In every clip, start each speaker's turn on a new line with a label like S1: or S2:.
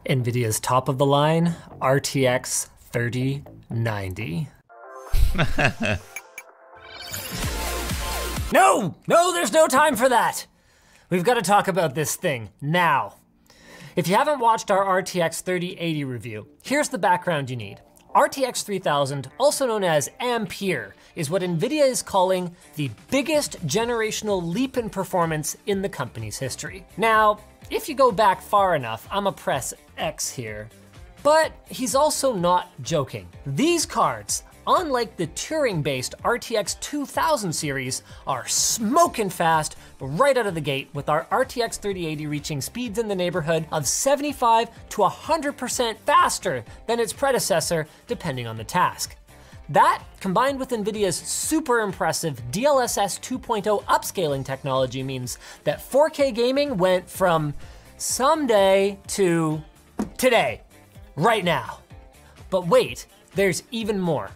S1: Nvidia's top of the line, RTX 3090. No, there's no time for that. We've got to talk about this thing now. If you haven't watched our RTX 3080 review, here's the background you need. RTX 3000, also known as Ampere, is what Nvidia is calling the biggest generational leap in performance in the company's history. Now, if you go back far enough, I'ma press X here, but he's also not joking. These cards, unlike the Turing-based RTX 2000 series, are smoking fast right out of the gate, with our RTX 3080 reaching speeds in the neighborhood of 75 to 100% faster than its predecessor, depending on the task. That, combined with Nvidia's super impressive DLSS 2.0 upscaling technology, means that 4K gaming went from someday to today, right now. But wait, there's even more.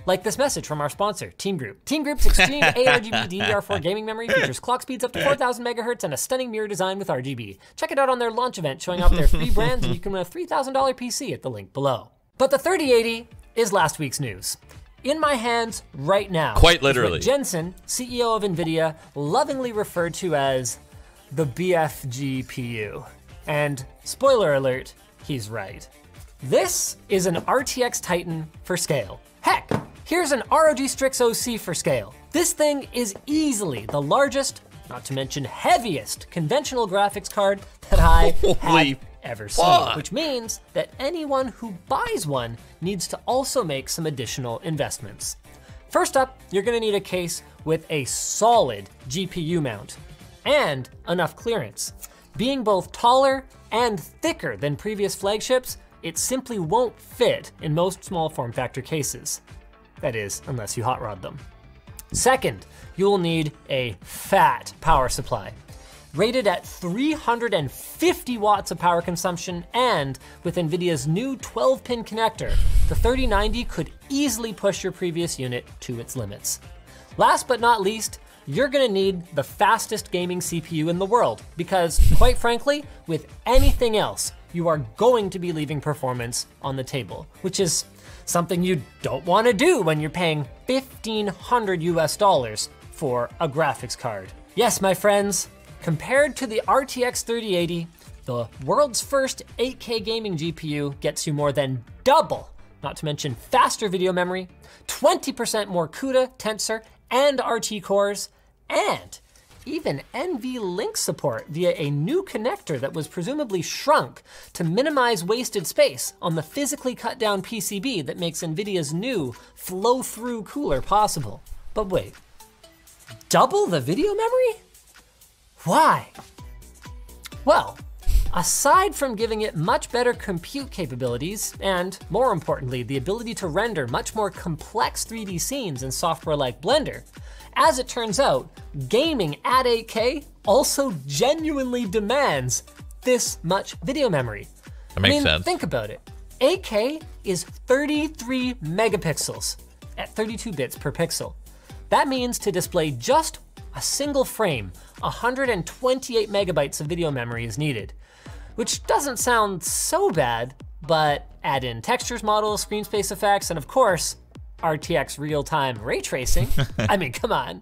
S1: Like this message from our sponsor, Team Group. Team Group's extreme ARGB DDR4 gaming memory features clock speeds up to 4,000 megahertz and a stunning mirror design with RGB. Check it out on their launch event showing off their 3 brands, and you can win a $3,000 PC at the link below. But the 3080 is last week's news. In my hands right now,
S2: quite literally,
S1: is what Jensen, CEO of Nvidia, lovingly referred to as the BFGPU. And spoiler alert, he's right. This is an RTX Titan for scale. Heck, here's an ROG Strix OC for scale. This thing is easily the largest, not to mention heaviest, conventional graphics card that I have ever seen, which means that anyone who buys one needs to also make some additional investments. First up, you're gonna need a case with a solid GPU mount and enough clearance. Being both taller and thicker than previous flagships, it simply won't fit in most small form factor cases. That is, unless you hot rod them. Second, you'll need a fat power supply. Rated at 350 watts of power consumption, and with Nvidia's new 12-pin connector, the 3090 could easily push your previous unit to its limits. Last but not least, you're gonna need the fastest gaming CPU in the world, because quite frankly, with anything else, you are going to be leaving performance on the table, which is something you don't wanna do when you're paying $1,500 US for a graphics card. Yes, my friends, compared to the RTX 3080, the world's first 8K gaming GPU gets you more than double, not to mention faster video memory, 20% more CUDA, Tensor, and RT cores, and even NVLink support via a new connector that was presumably shrunk to minimize wasted space on the physically cut down PCB that makes Nvidia's new flow-through cooler possible. But wait, double the video memory? Why? Well, aside from giving it much better compute capabilities, and more importantly, the ability to render much more complex 3D scenes in software like Blender, as it turns out, gaming at 8K also genuinely demands this much video memory.
S2: That makes sense.
S1: Think about it. 8K is 33 megapixels at 32 bits per pixel. That means to display just a single frame, 128 megabytes of video memory is needed, which doesn't sound so bad, but add in textures, models, screen space effects, and of course, RTX real-time ray tracing. I mean, come on.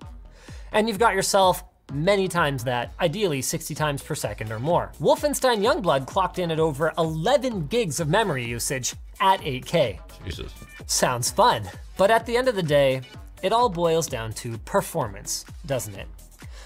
S1: And you've got yourself many times that, ideally 60 times per second or more. Wolfenstein Youngblood clocked in at over 11 gigs of memory usage at 8K.
S2: Jesus.
S1: Sounds fun. But at the end of the day, it all boils down to performance, doesn't it?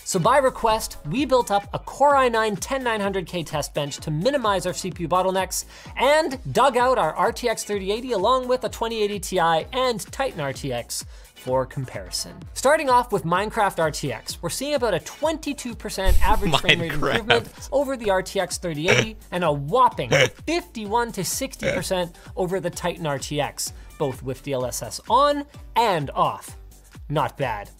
S1: So by request, we built up a Core i9-10900K test bench to minimize our CPU bottlenecks and dug out our RTX 3080 along with a 2080 Ti and Titan RTX for comparison. Starting off with Minecraft RTX, we're seeing about a 22% average frame rate improvement over the RTX 3080 and a whopping 51 to 60% over the Titan RTX, both with DLSS on and off. Not bad.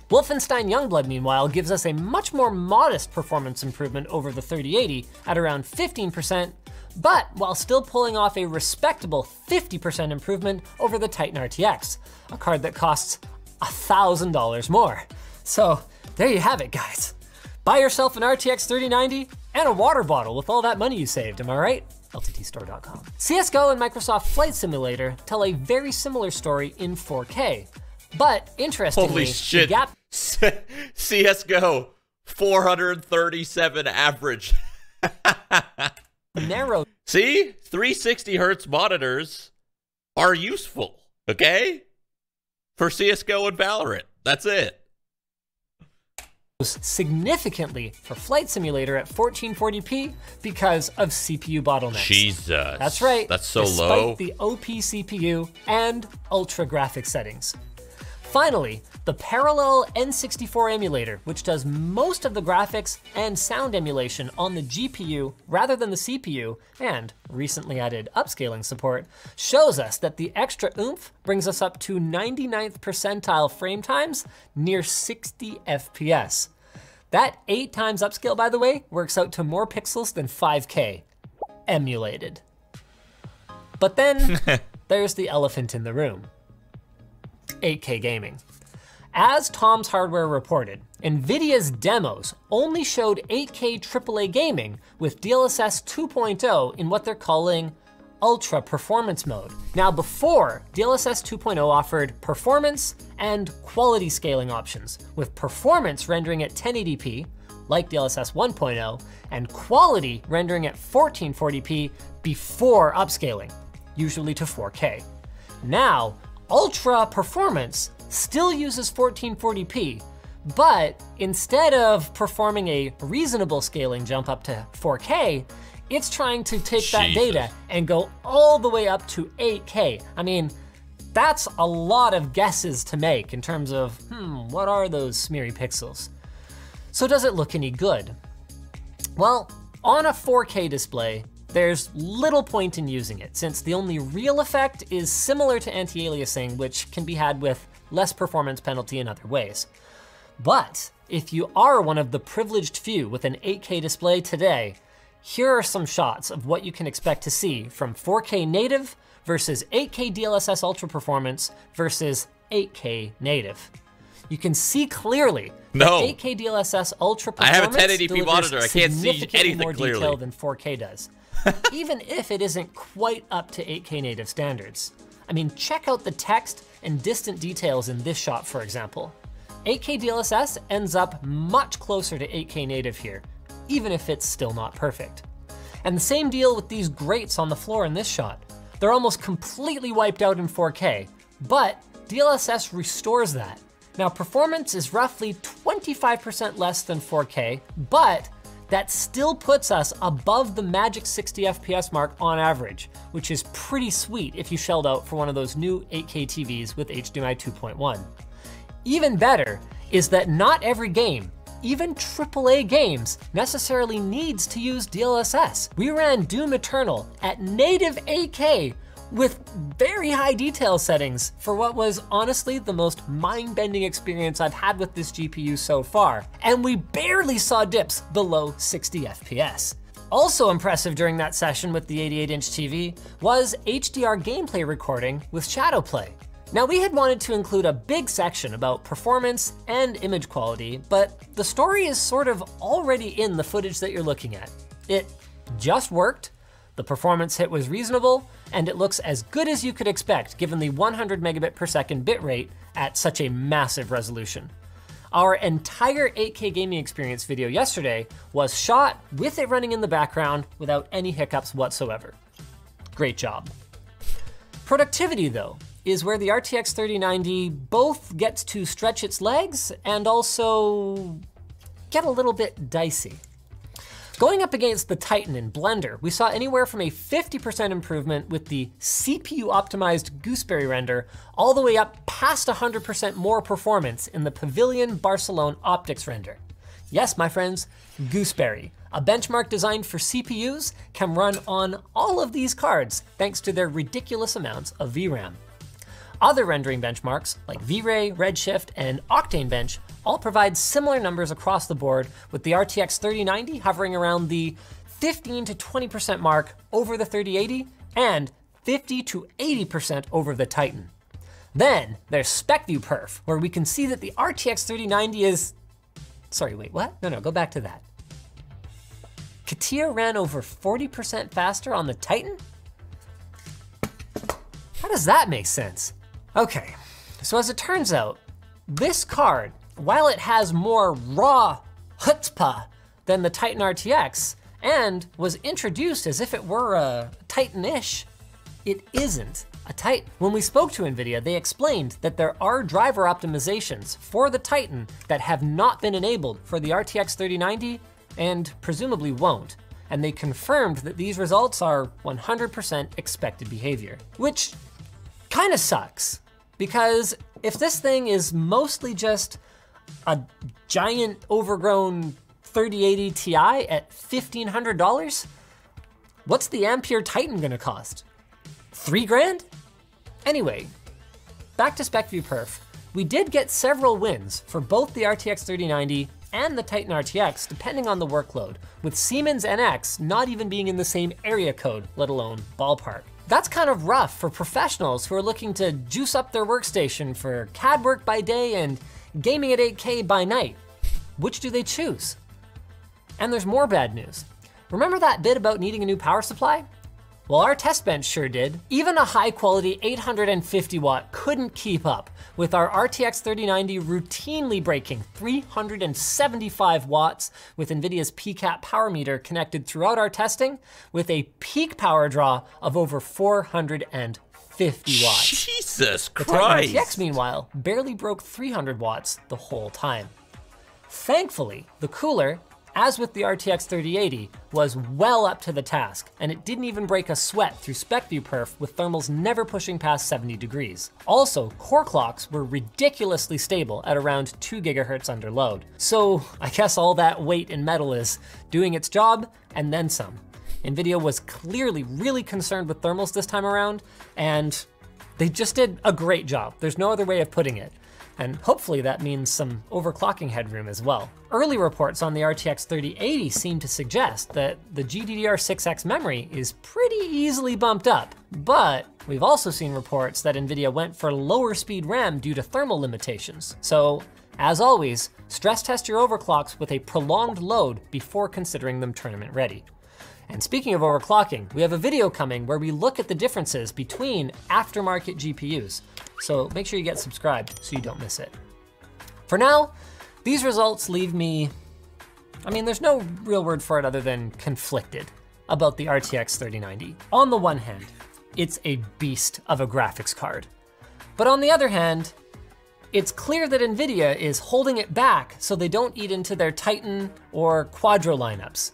S1: Wolfenstein Youngblood, meanwhile, gives us a much more modest performance improvement over the 3080 at around 15%, but while still pulling off a respectable 50% improvement over the Titan RTX, a card that costs $1,000 more. So there you have it, guys. Buy yourself an RTX 3090 And a water bottle with all that money you saved, am I right? LTTstore.com. CSGO and Microsoft Flight Simulator tell a very similar story in 4K. But interestingly,
S2: holy shit.
S1: the gap
S2: CSGO 437 average.
S1: narrow.
S2: See, 360 hertz monitors are useful, okay? For CSGO and Valorant, that's it.
S1: Significantly for Flight Simulator at 1440p because of CPU bottlenecks.
S2: Jesus.
S1: That's right.
S2: That's so
S1: despite
S2: low.
S1: The OP CPU and ultra graphics settings. Finally, the parallel N64 emulator, which does most of the graphics and sound emulation on the GPU rather than the CPU, and recently added upscaling support, shows us that the extra oomph brings us up to 99th percentile frame times, near 60 FPS. That 8 times upscale, by the way, works out to more pixels than 5K, emulated. But then there's the elephant in the room. 8K gaming. As Tom's Hardware reported, Nvidia's demos only showed 8K AAA gaming with DLSS 2.0 in what they're calling ultra performance mode. Now before, DLSS 2.0 offered performance and quality scaling options, with performance rendering at 1080p, like DLSS 1.0, and quality rendering at 1440p before upscaling, usually to 4K. Now, ultra performance still uses 1440p, but instead of performing a reasonable scaling jump up to 4K, it's trying to take that data and go all the way up to 8K. I mean, that's a lot of guesses to make in terms of, what are those smeary pixels? So does it look any good? Well, on a 4K display, there's little point in using it, since the only real effect is similar to anti-aliasing, which can be had with less performance penalty in other ways. But if you are one of the privileged few with an 8K display today, here are some shots of what you can expect to see from 4K native versus 8K DLSS Ultra Performance versus 8K native. You can see clearly that 8K DLSS Ultra Performance
S2: I have a 1080p monitor, I can't see anything
S1: more
S2: clearly.
S1: detail than 4K does, even if it isn't quite up to 8K native standards. I mean, check out the text and distant details in this shot, for example. 8K DLSS ends up much closer to 8K native here, even if it's still not perfect. And the same deal with these grates on the floor in this shot. They're almost completely wiped out in 4K, but DLSS restores that. Now, performance is roughly 25% less than 4K, but that still puts us above the magic 60 FPS mark on average, which is pretty sweet if you shelled out for one of those new 8K TVs with HDMI 2.1. Even better is that not every game, even AAA games, necessarily needs to use DLSS. We ran Doom Eternal at native 8K with very high detail settings for what was honestly the most mind-bending experience I've had with this GPU so far, and we barely saw dips below 60 FPS. Also impressive during that session with the 88-inch TV was HDR gameplay recording with Shadowplay. Now, we had wanted to include a big section about performance and image quality, but the story is sort of already in the footage that you're looking at. It just worked, the performance hit was reasonable, and it looks as good as you could expect given the 100 megabit per second bitrate at such a massive resolution. Our entire 8K gaming experience video yesterday was shot with it running in the background without any hiccups whatsoever. Great job. Productivity though, is where the RTX 3090 both gets to stretch its legs and also get a little bit dicey. Going up against the Titan in Blender, we saw anywhere from a 50% improvement with the CPU optimized Gooseberry render all the way up past 100% more performance in the Pavilion Barcelona optics render. Yes, my friends, Gooseberry, a benchmark designed for CPUs, can run on all of these cards thanks to their ridiculous amounts of VRAM. Other rendering benchmarks like V-Ray, Redshift, and Octane Bench all provide similar numbers across the board, with the RTX 3090 hovering around the 15 to 20% mark over the 3080 and 50 to 80% over the Titan. Then there's SpecView Perf, where we can see that the RTX 3090 is, sorry, wait, what? No, go back to that. CATIA ran over 40% faster on the Titan? How does that make sense? Okay, so as it turns out, this card, while it has more raw chutzpah than the Titan RTX, and was introduced as if it were a Titan-ish, it isn't a Titan. When we spoke to Nvidia, they explained that there are driver optimizations for the Titan that have not been enabled for the RTX 3090 and presumably won't. And they confirmed that these results are 100% expected behavior, which kind of sucks, because if this thing is mostly just a giant overgrown 3080 Ti at $1,500, what's the Ampere Titan gonna cost? 3 grand? Anyway, back to SpecView Perf. We did get several wins for both the RTX 3090 and the Titan RTX, depending on the workload, with Siemens NX not even being in the same area code, let alone ballpark. That's kind of rough for professionals who are looking to juice up their workstation for CAD work by day and gaming at 8K by night. Which do they choose? And there's more bad news. Remember that bit about needing a new power supply? Well, our test bench sure did. Even a high quality 850 watt couldn't keep up, with our RTX 3090 routinely breaking 375 watts with Nvidia's PCAP power meter connected throughout our testing, with a peak power draw of over 450 watts.
S2: Jesus Christ.
S1: The Titan RTX, meanwhile, barely broke 300 watts the whole time. Thankfully, the cooler, as with the RTX 3080, was well up to the task, and it didn't even break a sweat through SpecView Perf with thermals never pushing past 70 degrees. Also, core clocks were ridiculously stable at around 2 gigahertz under load. So I guess all that weight in metal is doing its job and then some. Nvidia was clearly really concerned with thermals this time around, and they just did a great job. There's no other way of putting it. And hopefully that means some overclocking headroom as well. Early reports on the RTX 3080 seem to suggest that the GDDR6X memory is pretty easily bumped up, but we've also seen reports that Nvidia went for lower speed RAM due to thermal limitations. So, as always, stress test your overclocks with a prolonged load before considering them tournament ready. And speaking of overclocking, we have a video coming where we look at the differences between aftermarket GPUs. So make sure you get subscribed so you don't miss it. For now, these results leave me, there's no real word for it other than conflicted about the RTX 3090. On the one hand, it's a beast of a graphics card. But on the other hand, it's clear that Nvidia is holding it back so they don't eat into their Titan or Quadro lineups.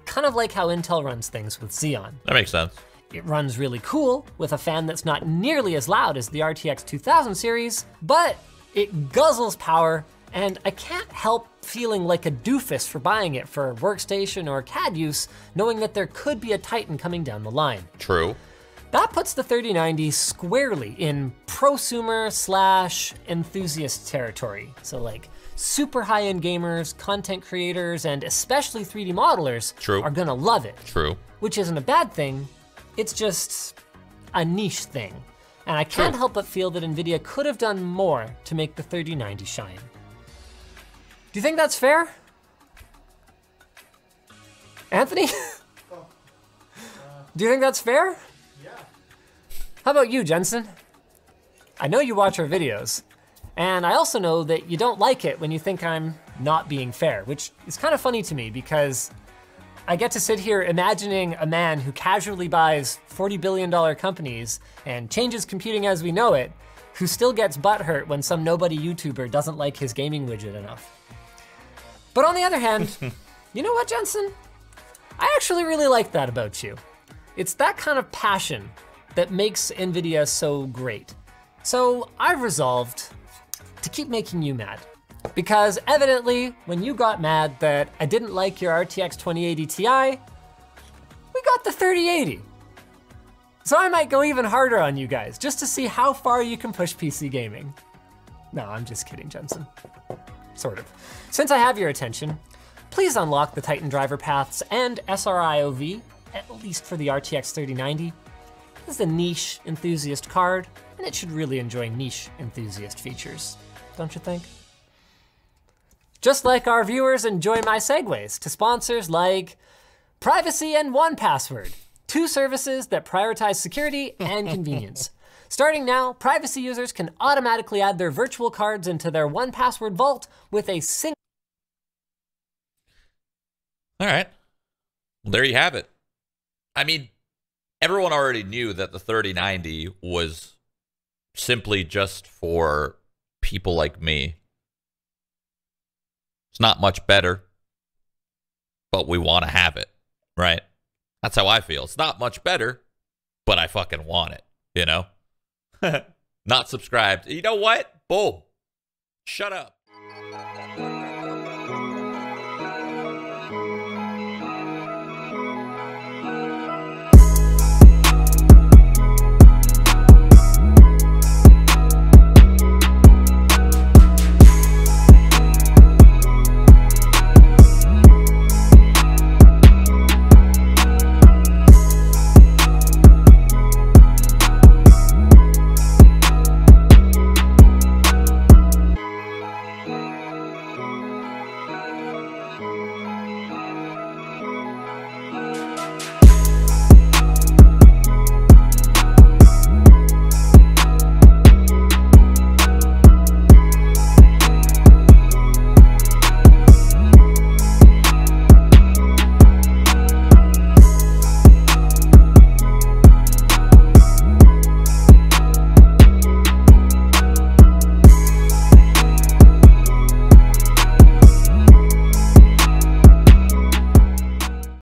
S1: Kind of like how Intel runs things with Xeon.
S2: That makes sense.
S1: It runs really cool with a fan that's not nearly as loud as the RTX 2000 series, but it guzzles power, and I can't help feeling like a doofus for buying it for workstation or CAD use, knowing that there could be a Titan coming down the line.
S2: True.
S1: That puts the 3090 squarely in prosumer/enthusiast territory. So like super high-end gamers, content creators, and especially 3D modelers are gonna love it.
S2: True.
S1: Which isn't a bad thing, it's just a niche thing. And I can't help but feel that Nvidia could have done more to make the 3090 shine. Do you think that's fair? Anthony? Do you think that's fair?
S3: Yeah.
S1: How about you, Jensen? I know you watch our videos, and I also know that you don't like it when you think I'm not being fair, which is kind of funny to me because I get to sit here imagining a man who casually buys $40 billion companies and changes computing as we know it, who still gets butthurt when some nobody YouTuber doesn't like his gaming widget enough. But on the other hand, you know what, Jensen? I actually really like that about you. It's that kind of passion that makes Nvidia so great. So I've resolved to keep making you mad. Because evidently, when you got mad that I didn't like your RTX 2080 Ti, we got the 3080. So I might go even harder on you guys, just to see how far you can push PC gaming. No, I'm just kidding, Jensen. Sort of. Since I have your attention, please unlock the Titan driver paths and SRIOV, at least for the RTX 3090. This is a niche enthusiast card, and it should really enjoy niche enthusiast features, don't you think? Just like our viewers enjoy my segues to sponsors like Privacy and 1Password, two services that prioritize security and convenience. Starting now, privacy users can automatically add their virtual cards into their 1Password vault with a single.
S2: All right. Well, there you have it. I mean, everyone already knew that the 3090 was simply just for people like me. It's not much better, but we want to have it, right? That's how I feel. It's not much better, but I fucking want it, you know? Not subscribed. You know what? Boom. Shut up.